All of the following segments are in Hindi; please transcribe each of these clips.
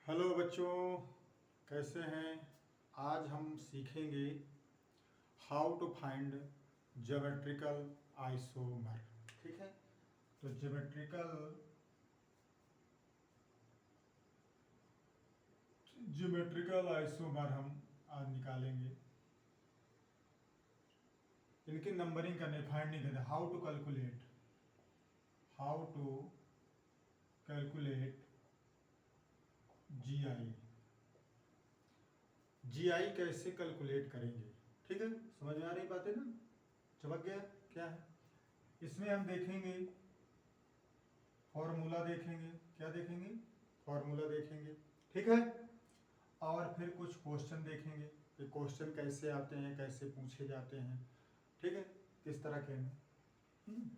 हेलो बच्चों, कैसे हैं। आज हम सीखेंगे how to find geometrical isomer. ठीक है, तो ज्योमेट्रिकल आइसोमर हम आज निकालेंगे। इनकी नंबरिंग करने, फाइंड नहीं करते। How to calculate GI. GI कैसे कैलकुलेट करेंगे। ठीक है, समझ में आ रही बातें ना। चमक गया क्या है। इसमें हम देखेंगे फॉर्मूला, देखेंगे क्या देखेंगे, फॉर्मूला देखेंगे। ठीक है, और फिर कुछ क्वेश्चन देखेंगे कि क्वेश्चन कैसे आते हैं, कैसे पूछे जाते हैं। ठीक है, किस तरह के हैं। हम्म।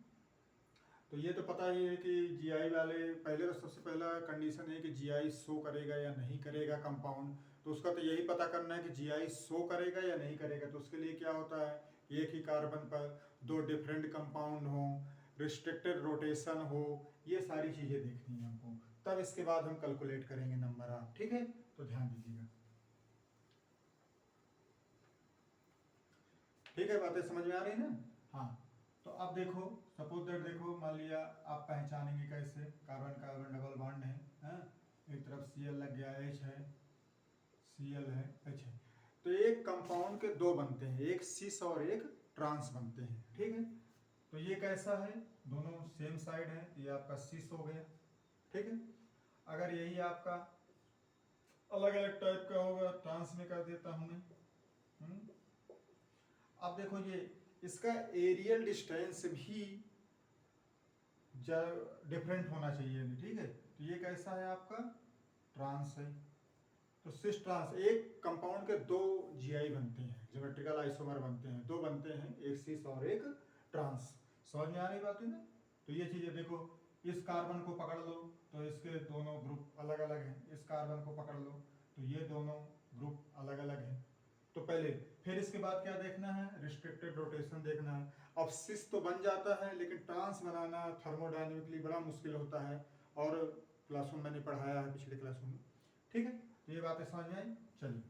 तो ये तो पता ही है कि जीआई वाले, पहले तो सबसे पहला कंडीशन है कि जीआई शो करेगा या नहीं करेगा कंपाउंड। तो उसका तो यही पता करना है कि जीआई शो करेगा या नहीं करेगा। तो उसके लिए क्या होता है, एक ही कार्बन पर दो डिफरेंट कंपाउंड हो, रिस्ट्रिक्टेड रोटेशन हो, ये सारी चीज़ें देखनी है हमको। तब इसके बाद हम कैलकुलेट करेंगे नंबर आप। ठीक है, तो ध्यान दीजिएगा। ठीक है, बातें समझ में आ रही है ना। हाँ, तो अब देखो, सपोज दैट, देखो मान लिया आप पहचानेंगे कैसे। कार्बन कार्बन डबल बॉन्ड है, हाँ? एक तरफ Cl लग गया, H है, Cl है, H है। तो एक कंपाउंड के दो बनते हैं, एक सिस और एक ट्रांस बनते हैं। ठीक है, तो ये कैसा है, दोनों सेम साइड है, ये आपका सिस हो गया। ठीक है, अगर यही आपका अलग अलग टाइप का होगा, ट्रांस में कर देता हूं मैं। अब देखो, ये इसका एरियल डिस्टेंस भी डिफरेंट होना चाहिए। ठीक है, तो ये कैसा है आपका, ट्रांस है। तो सिस ट्रांस, एक कंपाउंड के दो जीआई बनते हैं, ज्योमेट्रिकल आइसोमर बनते हैं, दो बनते हैं, एक सिस और एक ट्रांस। समझ में आ रही बात है ना। तो ये चीजें देखो, इस कार्बन को पकड़ लो तो इसके दोनों ग्रुप अलग अलग हैं, इस कार्बन को पकड़ लो तो ये दोनों ग्रुप अलग अलग हैं। तो पहले, फिर इसके बाद क्या देखना है, रिस्ट्रिक्टेड रोटेशन देखना है। अब सिस तो बन जाता है, लेकिन ट्रांस बनाना थर्मोडायनेमिकली बड़ा मुश्किल होता है, और क्लासरूम मैंने पढ़ाया है पिछले क्लासरूम में। ठीक है, तो ये बातें समझ में आई। चलिए,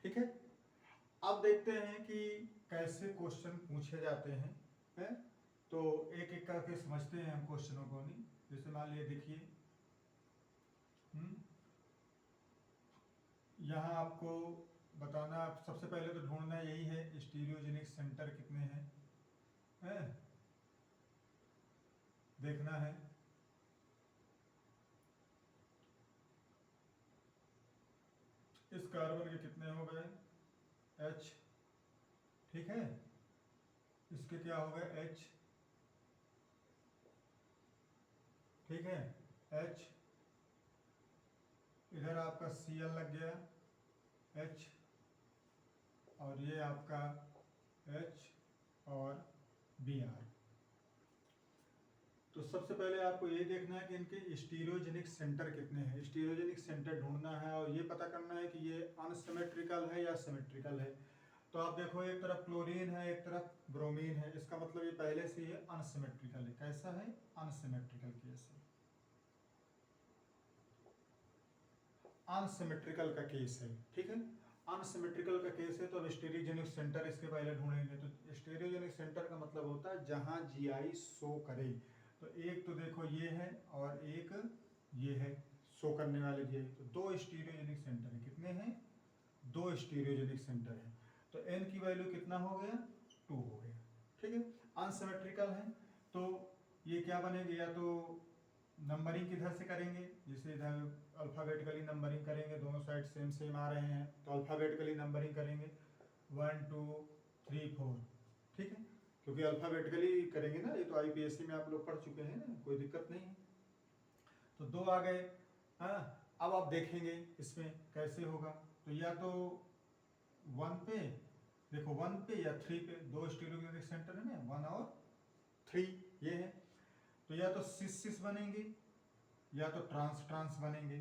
ठीक है, अब देखते हैं कि कैसे क्वेश्चन पूछे जाते हैं। तो एक एक करके समझते हैं हम क्वेश्चनों को। नहीं, जैसे मान लिया, देखिए, यहाँ आपको बताना, सबसे पहले तो ढूंढना यही है, स्टीरियोजेनिक सेंटर कितने हैं, देखना है। इस कार्बन के कितने हो गए, H। ठीक है, इसके क्या हो गए, H। ठीक है, H, इधर आपका Cl लग गया, H, और ये आपका H और Br। तो सबसे पहले आपको ये देखना है कि इनके स्टीरियोजेनिक सेंटर कितने हैं। स्टीरियोजेनिक सेंटर ढूंढना है और ये पता करना है कि ये अनसिमेट्रिकल है या सिमेट्रिकल है। तो आप देखो, एक तरफ क्लोरीन है, एक तरफ ब्रोमीन है, इसका मतलब ये पहले से ही अनसिमेट्रिकल है। कैसा है, अनसिमेट्रिकल केस है, अनसिमेट्रिकल का केस है। ठीक है, अनसिमेट्रिकल का केस है। तो अब स्टीरियोजेनिक सेंटर इसके पहले ढूंढेंगे। तो स्टीरियोजेनिक सेंटर का मतलब होता है जहां जीआई शो करे। तो एक तो देखो ये है और एक ये है, शो करने वाले जीआई। तो दो स्टीरियोजेनिक सेंटर है, कितने हैं, दो स्टीरियोजेनिक सेंटर है। तो n की वैल्यू कितना हो गया, 2 हो गया। ठीक है, अनसिमेट्रिकल है। तो ये क्या बनेगा, या तो नंबरिंग किधर से करेंगे, जैसे इधर अल्फ़ाबेटिकली नंबरिंग करेंगे, दोनों साइड सेम सेम आ रहे हैं तो अल्फ़ाबेटिकली नंबरिंग करेंगे, 1 2 3 4। ठीक है, क्योंकि अल्फ़ाबेटिकली करेंगे ना, ये तो आईपीएससी में आप लोग पढ़ चुके हैं ना, कोई दिक्कत नहीं है। तो दो आ गए। हाँ, अब आप देखेंगे इसमें कैसे होगा। तो या तो 1 पे, देखो 1 पे या 3 पे, दो स्टीरियोजेनिक सेंटर है ना, 1 और 3 ये है। तो या तो सिस सिस बनेंगे या तो ट्रांस ट्रांस बनेंगे।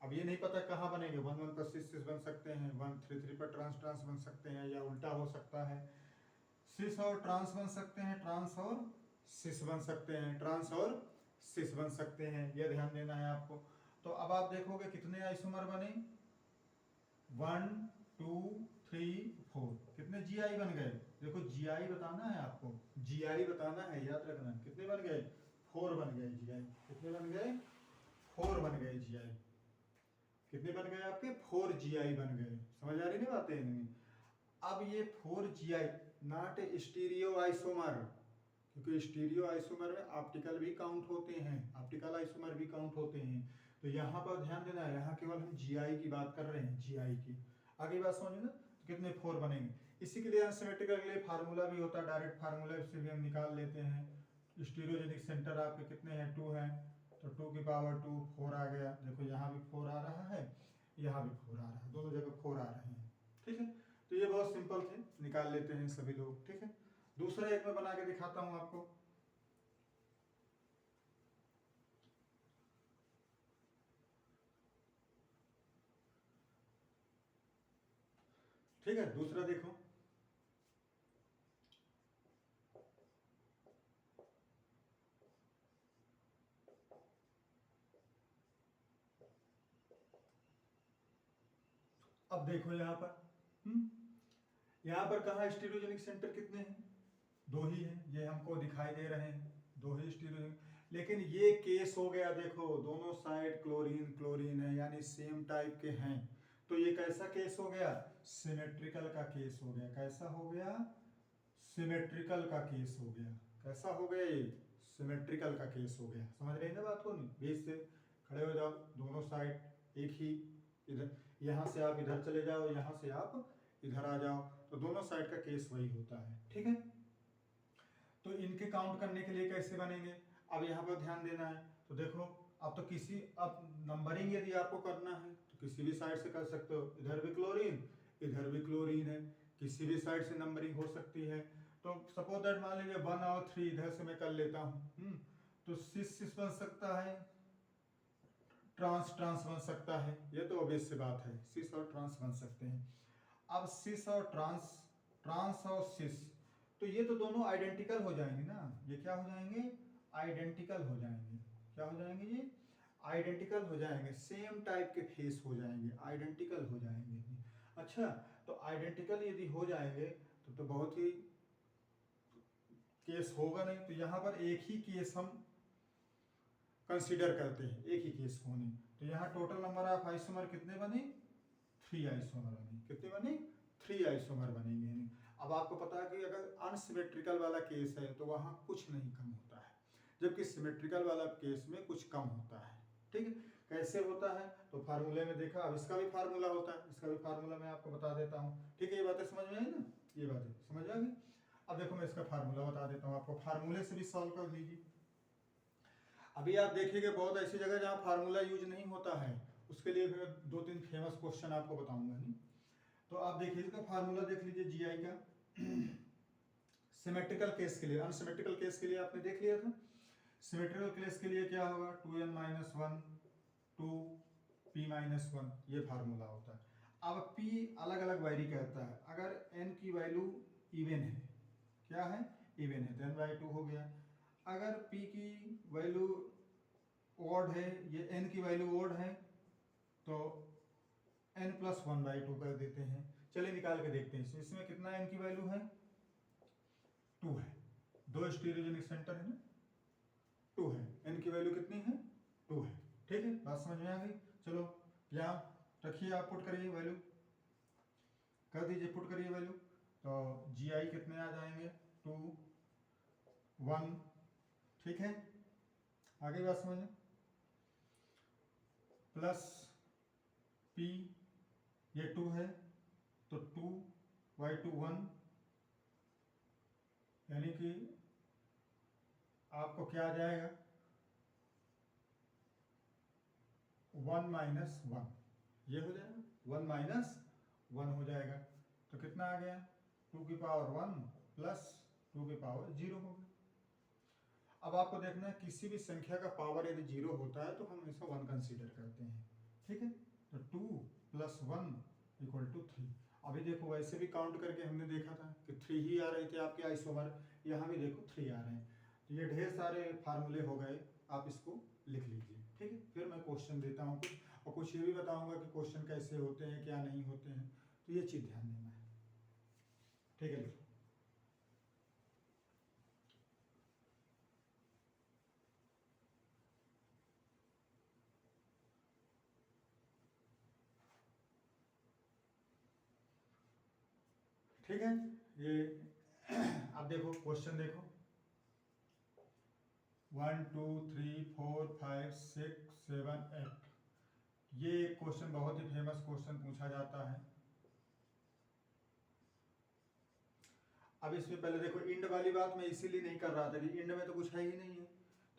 अब ये नहीं पता कहाँ बनेंगे, 1 1 पर सिस सिस बन सकते हैं, 1 3 3 पर ट्रांस ट्रांस बन सकते हैं, या उल्टा हो सकता है, सिस और ट्रांस बन सकते हैं, ट्रांस और सिस बन सकते हैं, ट्रांस और सिस बन सकते हैं, ये ध्यान देना है आपको। तो अब आप देखोगे कितने आइसोमर बने, 1 2 3 4, कितने जीआई बन गए, देखो जीआई बताना है आपको, जीआई बताना है, याद रखना कितने बन गए, 4 बन गए जीआई, कितने बन गए, 4 बन गए जीआई, कितने बन गए आपके, 4 जीआई बन गए। समझ आ रही नहीं बातें। अब ये 4 जीआई नॉट स्टीरियो आइसोमर, क्योंकि स्टीरियो आइसोमर में ऑप्टिकल भी काउंट होते हैं, ऑप्टिकल आइसोमर भी काउंट होते हैं। तो यहाँ पर ध्यान देना है, यहाँ केवल हम जीआई की बात कर रहे हैं, जीआई की। आगे बात समझिए ना, तो कितने 4 बनेंगे। इसी के लिए अनसिमेट्रिकल के लिए फार्मूला भी होता है, डायरेक्ट फार्मूला से भी हम निकाल लेते हैं। स्टीरियोजेनिक सेंटर आपके कितने हैं, 2 हैं, तो 2 की पावर 2 4 आ गया। देखो यहाँ भी 4 आ रहा है, यहाँ भी 4 आ रहा है, दोनों जगह 4 आ रहे हैं। ठीक है, तो ये बहुत सिंपल थे, निकाल लेते हैं सभी लोग। ठीक है, दूसरा एक मैं बना के दिखाता हूं आपको। ठीक है, दूसरा देखो, अब देखो यहाँ पर यहाँ पर कहा स्टीरियोजेनिक सेंटर कितने हैं, 2 ही हैं, ये हमको दिखाई दे रहे हैं, 2 ही स्टीरियोजेनिक। लेकिन ये केस हो गया, देखो दोनों साइड क्लोरीन क्लोरीन है, यानी सेम टाइप के हैं। तो ये कैसा केस हो गया, सिमेट्रिकल का केस हो गया। कैसा हो गया, सिमेट्रिकल का केस हो गया। कैसा हो गया, ये सिमेट्रिकल का केस हो गया। समझ रहे हैं ना बात को, नहीं बीच से खड़े हो जाओ, दोनों साइड एक ही, इधर यहाँ से आप इधर चले जाओ, यहाँ से आप इधर आ जाओ, तो दोनों साइड का केस वही होता है। ठीक है, तो इनके काउंट करने के लिए कैसे बनेंगे, अब यहाँ पर ध्यान देना है। तो देखो अब तो किसी, अब नंबरिंग यदि आपको करना है तो किसी भी साइड से कर सकते हो, इधर भी क्लोरीन इधर भी क्लोरीन है, किसी भी साइड से नंबरिंग हो सकती है। तो सपोज दैट मान लीजिए 1 और 3 इधर से मैं कर लेता हूँ, तो सिस सिस बन सकता है, ट्रांस ट्रांस बन सकता है, ये तो ऑब्वियस सी बात है, सिस और ट्रांस बन सकते हैं। अब सिस और ट्रांस, ट्रांस और सिस, तो ये तो दोनों आइडेंटिकल हो जाएंगे ना, ये क्या हो जाएंगे, आइडेंटिकल हो जाएंगे। क्या हो जाएंगे, ये आइडेंटिकल हो जाएंगे, सेम टाइप के फेस हो जाएंगे, आइडेंटिकल हो जाएंगे। अच्छा, तो आइडेंटिकल यदि हो जाएंगे तो बहुत ही केस होगा नहीं, तो यहाँ पर एक ही केस हम कंसीडर करते हैं, एक ही केस होने। तो यहाँ टोटल नंबर ऑफ आइसोमर कितने बने, 3 आइसोमर बने। कितने बने, 3 आइसोमर बनेंगे। अब आपको पता है कि अगर अनसिमेट्रिकल वाला केस है तो वहाँ कुछ नहीं कम होता है, जबकि सिमेट्रिकल वाला केस में कुछ कम होता है। ठीक है, कैसे होता है, तो फार्मूले में देखा, अब इसका भी फार्मूला होता है, इसका भी फार्मूला मैं आपको बता देता हूँ। ठीक है, ये बातें समझ में आई ना, ये बातें समझ आ गई। अब देखो मैं इसका फार्मूला बता देता हूँ आपको, फार्मूले से भी सॉल्व कर लीजिए। अभी आप देखिएगा बहुत ऐसी जगह जहाँ फार्मूला यूज नहीं होता है, उसके लिए मैं 2-3 फेमस क्वेश्चन आपको बताऊंगा। नहीं तो आप देखिए इसका फार्मूला देख लीजिए जीआई का, सिमेट्रिकल केस के लिए, अनसिमेट्रिकल केस के लिए आपने देख लिया था। सिमेट्रिकल केस के लिए क्या होगा, 2n-1 2p-1, ये फार्मूला होता है। अब p अलग अलग वैरी करता है, अगर n की वैल्यू इवन है, क्या है, इवन है, तो n/2 हो गया। अगर p की वैल्यू ओड है, ये n की वैल्यू ओड है, तो n+1/2 कर देते हैं। चलिए निकाल के देखते हैं, इसमें कितना n की वैल्यू है, 2 है, 2 स्टीरियोजेनिक सेंटर है ना, 2 है, n की वैल्यू कितनी है, 2 है। ठीक है, बात समझ में आ गई। चलो यहाँ रखिए, आप पुट करिए वैल्यू, कर दीजिए, पुट करिए वैल्यू, तो GI कितने आ जाएंगे, 2 1। ठीक है, आगे बात समझें, प्लस p, ये 2 है, तो 2/2 1, यानी कि आपको क्या आ जाएगा, 1-1, ये हो जाएगा, 1-1 हो जाएगा। तो कितना आ गया, 2 की पावर 1 प्लस 2 की पावर 0 हो गया। अब आपको देखना है किसी भी संख्या का पावर यदि 0 होता है तो हम हमेशा 1 कंसीडर करते हैं। ठीक है, तो 2 + 1 = 3। अभी देखो वैसे भी काउंट करके हमने देखा था कि 3 ही आ रही थी आपके आइसोमर, यहाँ भी देखो 3 आ रहे हैं। तो ये ढेर सारे फार्मूले हो गए, आप इसको लिख लीजिए, ठीक है। फिर मैं क्वेश्चन देता हूँ कुछ, और कुछ ये भी बताऊंगा कि क्वेश्चन कैसे होते हैं क्या नहीं होते हैं, तो ये चीज़ ध्यान देना है, ठीक है। लिखो ठीक है। ये अब देखो क्वेश्चन देखो, 1 2 3 4 5 6 7 8, ये एक क्वेश्चन बहुत ही फेमस क्वेश्चन पूछा जाता है। अब इसमें पहले देखो इंड वाली बात मैं इसीलिए नहीं कर रहा था कि इंड में तो कुछ है ही नहीं है,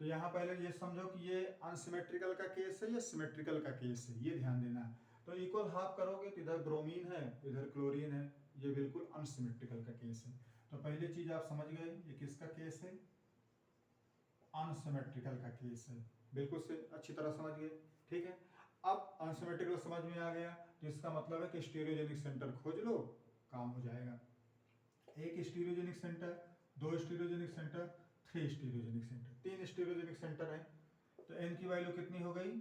तो यहाँ पहले ये समझो कि ये अनसिमेट्रिकल का केस है या सिमेट्रिकल का केस है, ये ध्यान देना है। तो इक्वल हाफ करोगे तो इधर ब्रोमीन है इधर क्लोरीन है, ये बिल्कुल अनसिमेट्रिकल का केस है। तो पहली चीज आप समझ गए ये किसका केस है, अनसिमेट्रिकल का केस है, बिल्कुल से अच्छी तरह समझ गए, ठीक है। अब अनसिमेट्रिकल समझ में आ गया, तो इसका मतलब है कि स्टीरियोजेनिक सेंटर खोज लो, काम हो जाएगा। एक स्टीरियोजेनिक सेंटर, दो stereogenic centre, 3 stereogenic centre, 3 stereogenic centre है, तो n की वैल्यू कितनी हो गई,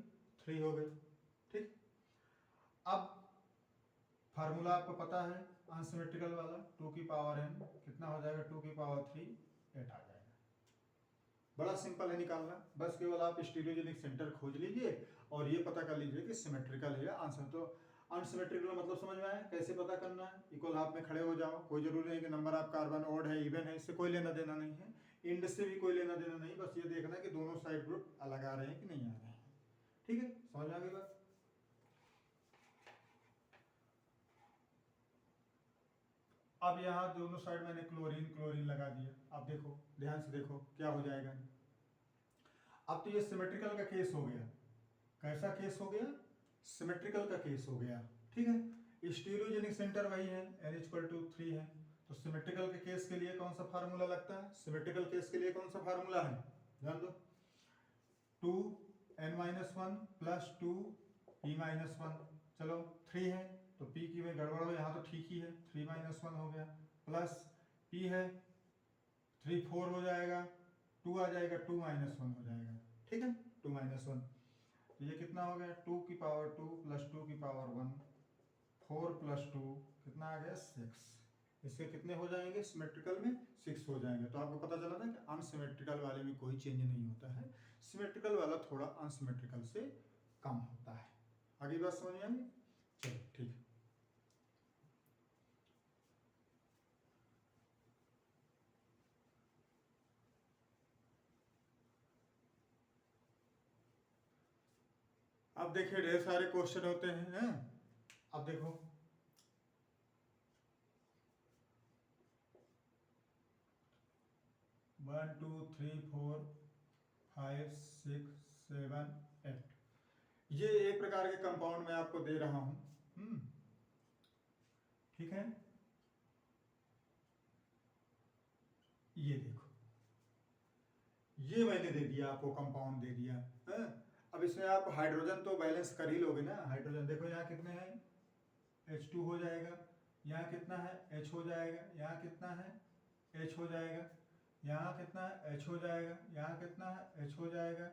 3 हो गई, ठीक। अब फार्मूला आपको पता है अनसिमेट्रिकल वाला, 2 की पावर n कितना हो जाएगा, 2 की पावर 3 8 आ जाएगा। बड़ा सिंपल है निकालना, बस केवल आप स्टीरियोजेनिक सेंटर खोज लीजिए और ये पता कर लीजिए कि सिमेट्रिकल है या अनसिमेट्रिकल। तो अनसिमेट्रिकल मतलब समझ में आया कैसे पता करना है, इक्वल हाफ में खड़े हो जाओ, कोई जरूरी नहीं कि नंबर ऑफ कार्बन ऑड है इवन है, इससे कोई लेना देना नहीं है, इंड से भी कोई लेना देना नहीं, बस ये देखना है कि दोनों साइड ग्रुप अलग आ रहे हैं कि नहीं आ रहे हैं, ठीक है। समझ में आ गई बात। अब यहाँ दोनों साइड मैंने क्लोरीन क्लोरीन लगा दिया, अब देखो ध्यान से देखो क्या हो जाएगा। अब तो ये सिमेट्रिकल का केस हो गया, कैसा केस हो गया, सिमेट्रिकल का केस हो गया, ठीक है। स्टीरियोजेनिक सेंटर वही है n=3 है, तो सिमेट्रिकल के केस के लिए कौन सा फार्मूला लगता है, सिमेट्रिकल केस के लिए कौन सा फार्मूला है, ध्यान दो, 2n-1 प्लस 2p-1, चलो 3 है तो p की में गड़बड़ हो, यहाँ तो ठीक ही है, 3-1 हो गया, प्लस p है 3 4 हो जाएगा, 2 आ जाएगा 2-1 हो जाएगा, ठीक है, 2-1, तो ये कितना हो गया, 2 की पावर 2 प्लस 2 की पावर 1, 4 प्लस 2 कितना आ गया 6, इसके कितने हो जाएंगे सिमेट्रिकल में 6 हो जाएंगे। तो आपको पता चला ना कि अनसिमेट्रिकल वाले में कोई चेंज नहीं होता है, सिमेट्रिकल वाला थोड़ा अनसिमेट्रिकल से कम होता है। आगे बात समझ में आई, चलो ठीक है। अब देखिए ढेर सारे क्वेश्चन होते हैं, अब देखो वन टू थ्री फोर 5 6 7 8, ये एक प्रकार के कंपाउंड मैं आपको दे रहा हूं, ठीक है। ये देखो ये मैंने दे दिया आपको, कंपाउंड दे दिया है? अब इसमें आप हाइड्रोजन तो बैलेंस कर ही लोगे ना, हाइड्रोजन देखो यहाँ कितने हैं, H2 हो जाएगा, यहाँ कितना है H हो जाएगा, यहाँ कितना है H हो जाएगा, यहाँ कितना है H हो जाएगा, यहाँ कितना है H हो जाएगा,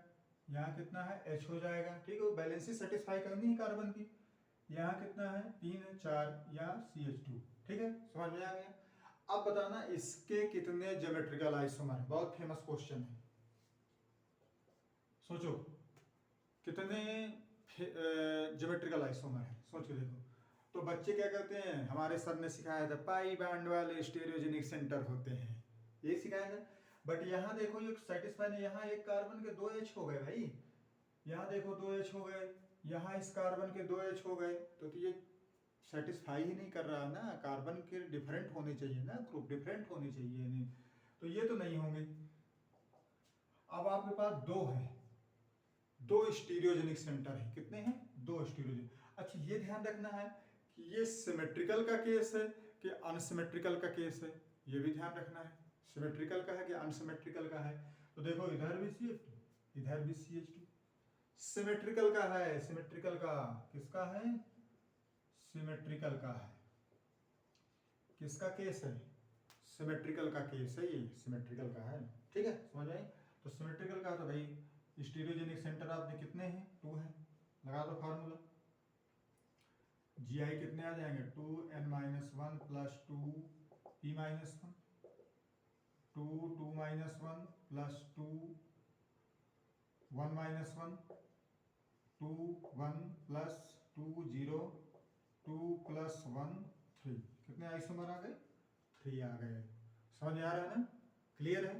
यहाँ कितना है H हो जाएगा, ठीक है। बैलेंस सेटिस्फाई करनी है कार्बन की, यहाँ कितना है 3 4 या CH2, ठीक है, समझ में आ गया। अब बताना इसके कितने ज्योमेट्रिकल आइसोमर है, बहुत फेमस क्वेश्चन है, सोचो कितने ज्योमेट्रिकल आइसोमर है, सोच के देखो। तो बच्चे क्या करते हैं, हमारे सर ने सिखाया था पाई बॉन्ड वाले स्टीरियोजेनिक सेंटर होते हैं, ये सिखाया था। बट यहाँ देखो ये सेटिस्फाई नहीं, यहाँ एक कार्बन के 2 H हो गए भाई, यहाँ देखो 2 H हो गए, यहाँ इस कार्बन के 2 H हो गए, तो ये सेटिस्फाई ही नहीं कर रहा ना, कार्बन के डिफरेंट होने चाहिए ना, ग्रुप डिफरेंट होने चाहिए, नहीं तो ये तो नहीं होंगे। अब आपके पास 2 है, 2 स्टीरियोजेनिक सेंटर है, कितने हैं 2 स्टीरियोजेनिक। अच्छा ये ध्यान रखना है कि ये सिमेट्रिकल का केस है कि अनसिमेट्रिकल का केस है, ये भी ध्यान रखना है, सिमेट्रिकल का है कि अनसिमेट्रिकल का है। तो देखो इधर भी CH2 इधर भी CH2, सिमेट्रिकल का है, सिमेट्रिकल का किसका है, सिमेट्रिकल का है, किसका केस है सिमेट्रिकल का केस है, ये सिमेट्रिकल का है, ठीक है, समझ में आई। तो सिमेट्रिकल का तो भाई स्टीरियोजेनिक सेंटर आपने कितने हैं, 2 है, लगा दो फार्मूला। GI कितने आ जाएंगे, 2n-1 plus 2p-1, 2 plus 2 1-1, 2 1 plus 2 0, 2 plus 1 3, कितने आइसोमर आ गए, 3 आ गए। समझ में आ रहा है ना, क्लियर है,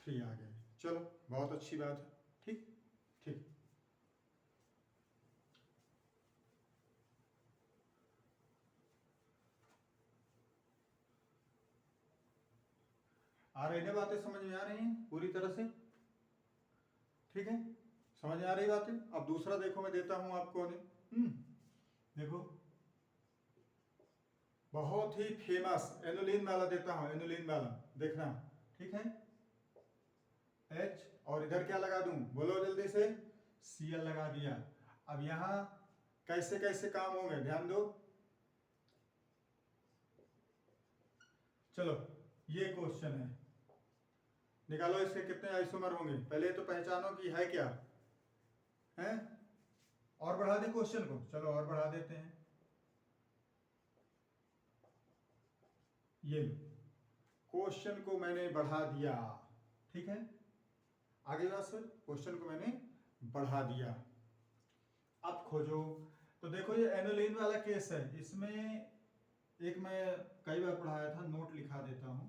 3 आ गए। चलो बहुत अच्छी बात है, ठीक ठीक। आ रही है बातें, समझ में आ रही हैं पूरी तरह से, ठीक है, समझ में आ रही बातें। अब दूसरा देखो, मैं देता हूं आपको ने, देखो बहुत ही फेमस एनुलिन वाला देता हूं, एनुलिन वाला देखना, ठीक है। H और इधर क्या लगा दूं, बोलो जल्दी से, Cl लगा दिया। अब यहां कैसे कैसे काम होंगे ध्यान दो। चलो ये क्वेश्चन है, निकालो इसके कितने आइसोमर होंगे। पहले तो पहचानो कि है क्या है, और बढ़ा दे क्वेश्चन को, चलो और बढ़ा देते हैं। ये क्वेश्चन को मैंने बढ़ा दिया, ठीक है, आगे बात सुन, क्वेश्चन को मैंने बढ़ा दिया। अब खोजो, तो देखो ये एनुलिन वाला केस है, इसमें एक मैं कई बार पढ़ाया था, नोट लिखा देता हूं।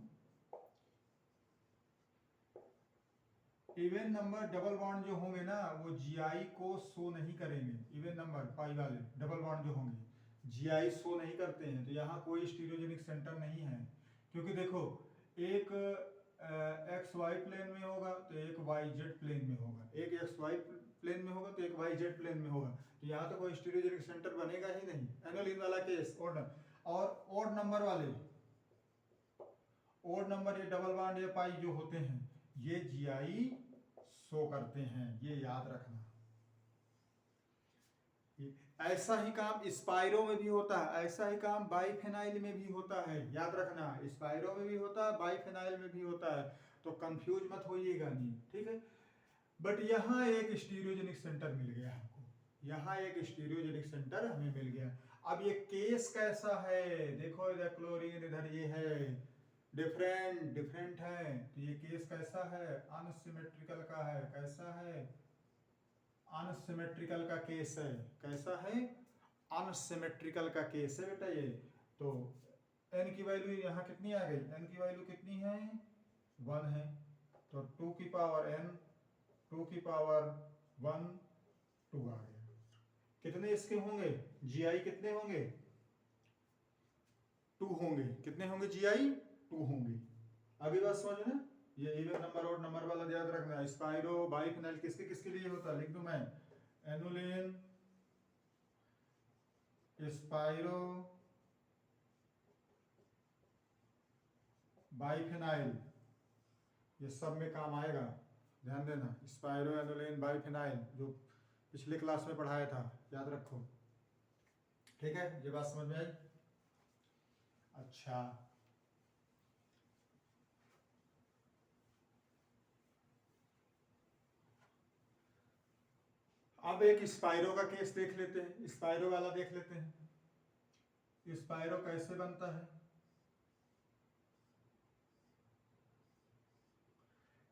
इवन नंबर डबल बॉन्ड जो होंगे ना, वो GI को शो नहीं करेंगे। इवन नंबर पाई वाले डबल बॉन्ड जो होंगे GI शो नहीं करते हैं, तो यहाँ कोई स्टीरियोजेनिक सेंटर नहीं है, क्योंकि देखो एक XY प्लेन में होगा तो एक YZ प्लेन में होगा, एक XY प्लेन में होगा तो एक YZ प्लेन में होगा, तो यहाँ तो कोई स्टीरियोजेनिक सेंटर बनेगा ही नहीं। एनुलिन वाला केस और ओड नंबर वाले, ओड नंबर ये डबल बॉन्ड या पाई जो होते हैं ये GI शो करते हैं, ये याद रखना। ऐसा ही काम स्पाइरो में भी होता है, ऐसा ही काम बाइफेनाइल में भी होता है, याद रखना, स्पाइरो में भी होता है, बाइफेनाइल में भी होता है, तो कंफ्यूज मत होइएगा नहीं, ठीक है। बट यहाँ एक स्टीरियोजेनिक सेंटर मिल गया हमको, यहाँ एक स्टीरियोजेनिक सेंटर हमें मिल गया। अब ये केस कैसा है, देखो इधर क्लोरीन, इधर ये है, डिफरेंट है, तो ये केस कैसा है, अनसिमेट्रिकल का है। कैसा है, अनसिमेट्रिकल का केस है। कैसा है, अनसिमेट्रिकल का केस है बेटा ये। तो n की वैल्यू यहाँ कितनी आ गई, n की वैल्यू कितनी है, 1 है, तो 2 की पावर n, 2 की पावर 1, 2 आ गया। कितने इसके होंगे, GI कितने होंगे, 2 होंगे। कितने होंगे GI, 2 होंगे। अभी बात समझ में, ये इवन नंबर और नंबर वाला याद रखना। स्पाइरो बाइफेनाइल किसके किसके लिए होता है, लिख दूं मैं, एनुलिन, स्पाइरो, बाइफेनाइल, ये सब में काम आएगा, ध्यान देना। स्पाइरो, एनुलिन, बाइफेनाइल जो पिछले क्लास में पढ़ाया था, याद रखो, ठीक है। ये बात समझ में आई। अच्छा, अब एक स्पाइरो का केस देख लेते हैं, स्पाइरो वाला देख लेते हैं। स्पाइरो कैसे बनता है,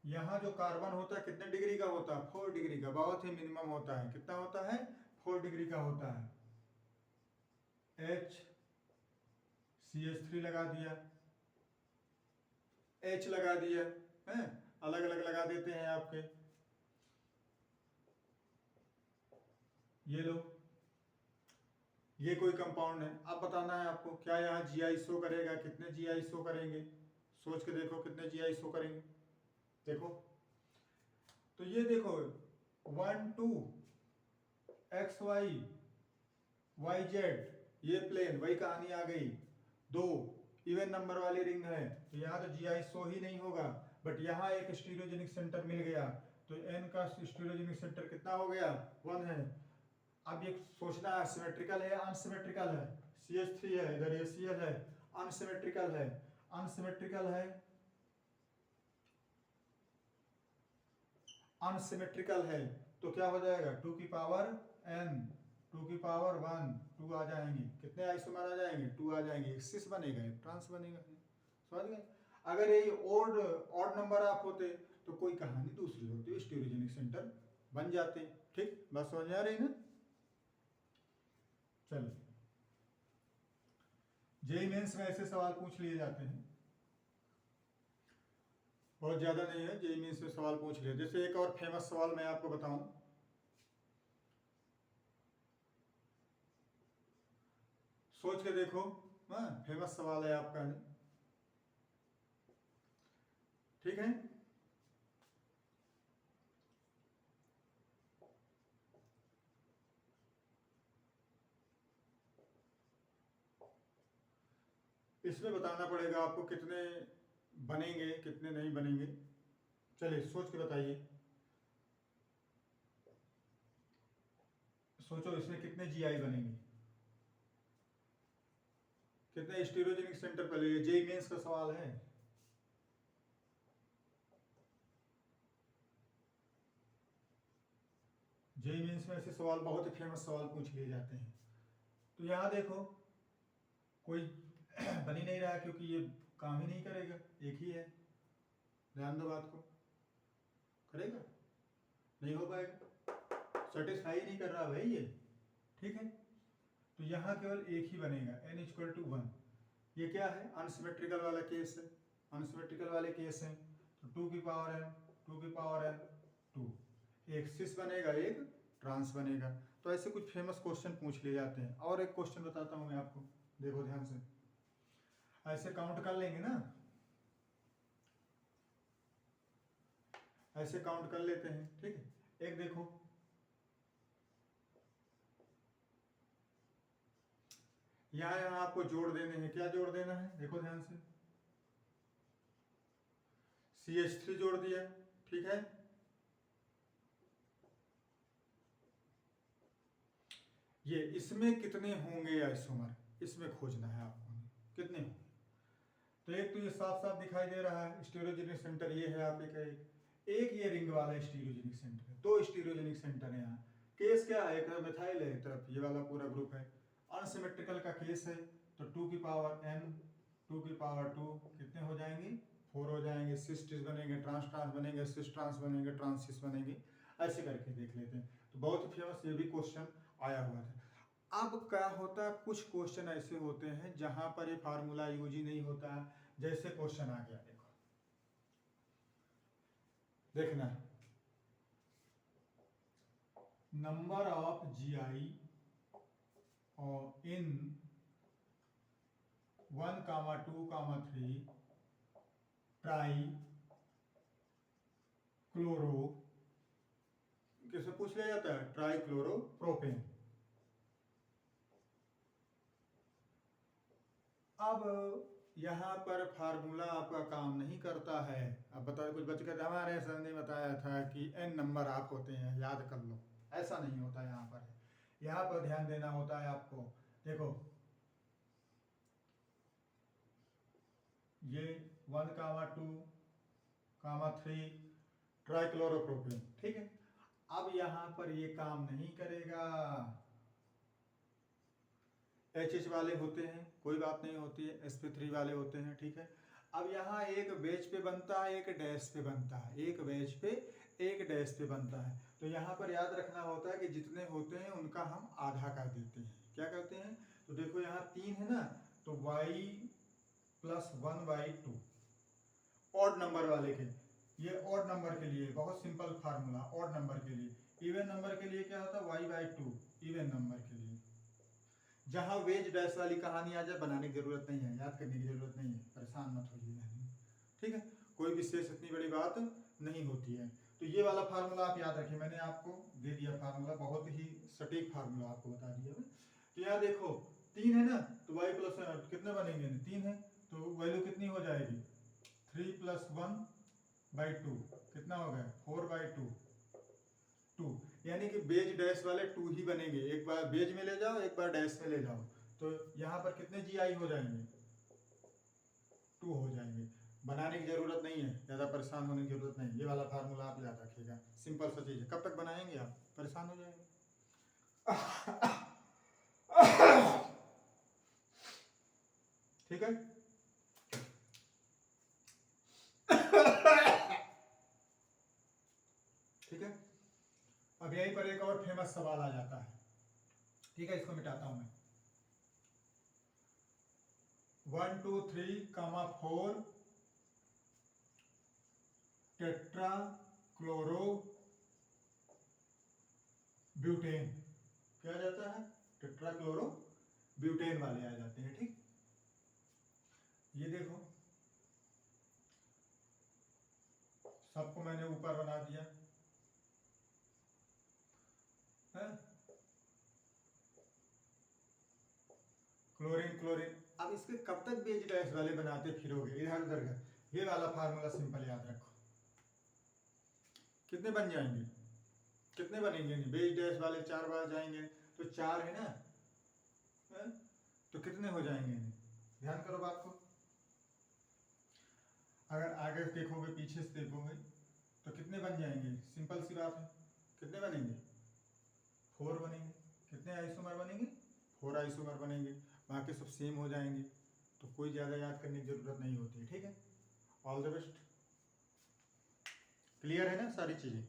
यहाँ जो कार्बन होता है कितने डिग्री का होता है, 4 डिग्री का, बहुत ही मिनिमम होता है। कितना होता है, 4 डिग्री का होता है। CH3 लगा दिया, H लगा दिया, है अलग अलग लगा देते हैं आपके, ये लो, ये कोई कंपाउंड है। अब बताना है आपको क्या यहाँ GI शो करेगा, कितने GI शो करेंगे, सोच के देखो कितने GI शो करेंगे। देखो तो ये देखो 1 2 XY YZ, ये प्लेन, वही कहानी आ गई। 2 इवन नंबर वाली रिंग है, तो यहाँ तो GI शो ही नहीं होगा, बट यहाँ एक स्टीरियोजेनिक सेंटर मिल गया, तो n का स्टीरियोजेनिक सेंटर कितना हो गया, 1 है। अब ये सोचना है सिमेट्रिकल है या अनसिमेट्रिकल है, CH3 है, इधर ये Cl है, अनसिमेट्रिकल है। अनसिमेट्रिकल है, अनसिमेट्रिकल है तो क्या हो जाएगा 2 की पावर n, 2 की पावर 1, 2 आ जाएंगे, कितने आइसोमर आ जाएंगे 2 आ जाएंगे, एक सिस बनेगा एक ट्रांस बनेगा। समझ गए? अगर ये ऑड नंबर आप होते तो कोई कहानी दूसरी होती, स्टीरियोजेनिक सेंटर बन जाते। ठीक, बस समझ आ रही ना? चलो, जेईई मेंस में ऐसे सवाल पूछ लिए जाते हैं, बहुत ज्यादा नहीं है, जेईई मेंस में सवाल पूछ लिए। जैसे एक और फेमस सवाल मैं आपको बताऊं, सोच के देखो, हाँ फेमस सवाल है आपका, ठीक है। इसमें बताना पड़ेगा आपको कितने बनेंगे कितने नहीं बनेंगे। चलिए सोच के बताइए, सोचो इसमें कितने जीआई बनेंगे, कितने स्टीरियोजेनिक सेंटर पर ले, जेईई मेंस का सवाल है। जेईई मेंस में ऐसे सवाल बहुत ही फेमस सवाल पूछ लिए जाते हैं। तो यहाँ देखो कोई बन ही नहीं रहा क्योंकि ये काम ही नहीं करेगा, एक ही है, ध्यान दो बात को, करेगा नहीं हो पाएगा, सेटिस्फाई नहीं कर रहा भाई ये, ठीक है। तो यहाँ केवल एक ही बनेगा n=1। ये क्या है, अनसिमेट्रिकल वाला केस है, अनसिमेट्रिकल वाले केस हैं तो 2 की पावर n, 2 की पावर n 2, एक सिस बनेगा एक ट्रांस बनेगा। तो ऐसे कुछ फेमस क्वेश्चन पूछ लिए जाते हैं। और एक क्वेश्चन बताता हूँ मैं आपको, देखो ध्यान से, ऐसे काउंट कर लेंगे ना, ऐसे काउंट कर लेते हैं, ठीक है। एक देखो, यहाँ आपको जोड़ देने हैं, क्या जोड़ देना है देखो ध्यान से, CH3 जोड़ दिया, ठीक है। ये इसमें कितने होंगे आइसोमर, इसमें खोजना है आपको, कितने होंगे। तो एक तो ये साफ साफ दिखाई दे रहा है स्टीरियोजेनिक सेंटर, ये है आप एक ये रिंग वाला स्टीरियोजेनिक सेंटर है, 2 स्टीरियोजेनिक सेंटर है। यहाँ केस क्या है, एक तरफ मिथाइल है, एक तरफ ये वाला पूरा ग्रुप है। अनसिमेट्रिकल का केस है तो 2 की पावर n, 2 की पावर 2 कितने हो जाएंगे 4 हो जाएंगे, सिस टिस बनेंगे, ट्रांस ट्रांस बनेंगे, सिस ट्रांस बनेंगे, ट्रांस सिस बनेंगे। ऐसे करके देख लेते हैं। तो बहुत ही फेमस ये भी क्वेश्चन आया हुआ था। अब क्या होता है, कुछ क्वेश्चन ऐसे होते हैं जहां पर ये फार्मूला यूज ही नहीं होता। जैसे क्वेश्चन आ गया, देखो देखना, नंबर ऑफ जीआई और इन 1, 2, 3 ट्राई क्लोरो, किसे पूछ लिया जाता है, ट्राई क्लोरो प्रोपेन। अब यहाँ पर फार्मूला आपका काम नहीं करता है। अब बताओ, कुछ बच्चे कहते हमारे सर ने बताया था कि n नंबर आप होते हैं, याद कर लो, ऐसा नहीं होता यहाँ पर। यहाँ पर ध्यान देना होता है आपको। देखो ये 1, 2, 3 ट्राइक्लोरोप्रोपेन, ठीक है। अब यहाँ पर ये काम नहीं करेगा, HH वाले होते हैं, कोई बात नहीं होती है, sp3 वाले होते हैं, ठीक है। अब यहाँ एक बेच पे बनता है, एक डैश पे बनता है, एक बेच पे एक डैश पे बनता है। तो यहाँ पर याद रखना होता है कि जितने होते हैं उनका हम आधा कर देते हैं। क्या करते हैं, तो देखो यहाँ 3 है ना, तो y+1/2 ऑड नंबर वाले के, ये ऑड नंबर के लिए बहुत सिंपल फार्मूला, ऑड नंबर के लिए। इवन नंबर के लिए क्या होता है, y/2 इवन नंबर के लिए। जहां वेज डैश वाली कहानी आ जाए बनाने की जरूरत नहीं है, याद करने की जरूरत नहीं है, परेशान मत होइए, ठीक है। कोई विशेष इतनी बड़ी बात नहीं होती है। तो ये वाला फार्मूला आप याद रखिए, मैंने आपको दे दिया फार्मूला, बहुत ही सटीक फार्मूला आपको बता दिया। तो यहाँ देखो 3 है ना, तो y प्लस कितने बनेंगे, 3 है तो वैल्यू कितनी हो जाएगी 3+1/2 कितना हो गया 4/2, 2, यानी कि बेज डैश वाले 2 ही बनेंगे। एक बार बेज में ले जाओ, एक बार डैश में ले जाओ, तो यहाँ पर कितने जीआई हो जाएंगे 2 हो जाएंगे। बनाने की ज़रूरत नहीं है, ज़्यादा परेशान होने की ज़रूरत नहीं। ये वाला फार्मूला आप याद रखिएगा, सिंपल सा चीज़ है। कब तक बनाएंगे आप, परेशान हो जाएंगे। ठीक है। ठीक है, अब यहीं पर एक और फेमस सवाल आ जाता है। ठीक है, इसको मिटाता हूं मैं। 1 2 3 4 टेट्रा क्लोरो ब्यूटेन क्या आ जाता है, टेट्रा क्लोरो ब्यूटेन वाले आ जाते हैं। ठीक, ये देखो सबको मैंने ऊपर बना दिया है, क्लोरीन क्लोरीन। अब इसके कब तक बेस गैस वाले बनाते फिरोगे इधर उधर का। ये वाला फार्मूला सिंपल याद रखो। कितने बन जाएंगे, कितने बनेंगे, नहीं बेस गैस वाले 4 बार जाएंगे तो 4 है ना है? तो कितने हो जाएंगे, ध्यान करो बात को। अगर आगे देखोगे पीछे से देखोगे तो कितने बन जाएंगे, सिंपल सी बात है। कितने बनेंगे, 4 बनेंगे। कितने आइसोमर बनेंगे, 4 आइसोमर बनेंगे। बाकी सब सेम हो जाएंगे, तो कोई ज़्यादा याद करने की ज़रूरत नहीं होती है। ठीक है, ऑल द बेस्ट। क्लियर है ना सारी चीज़ें।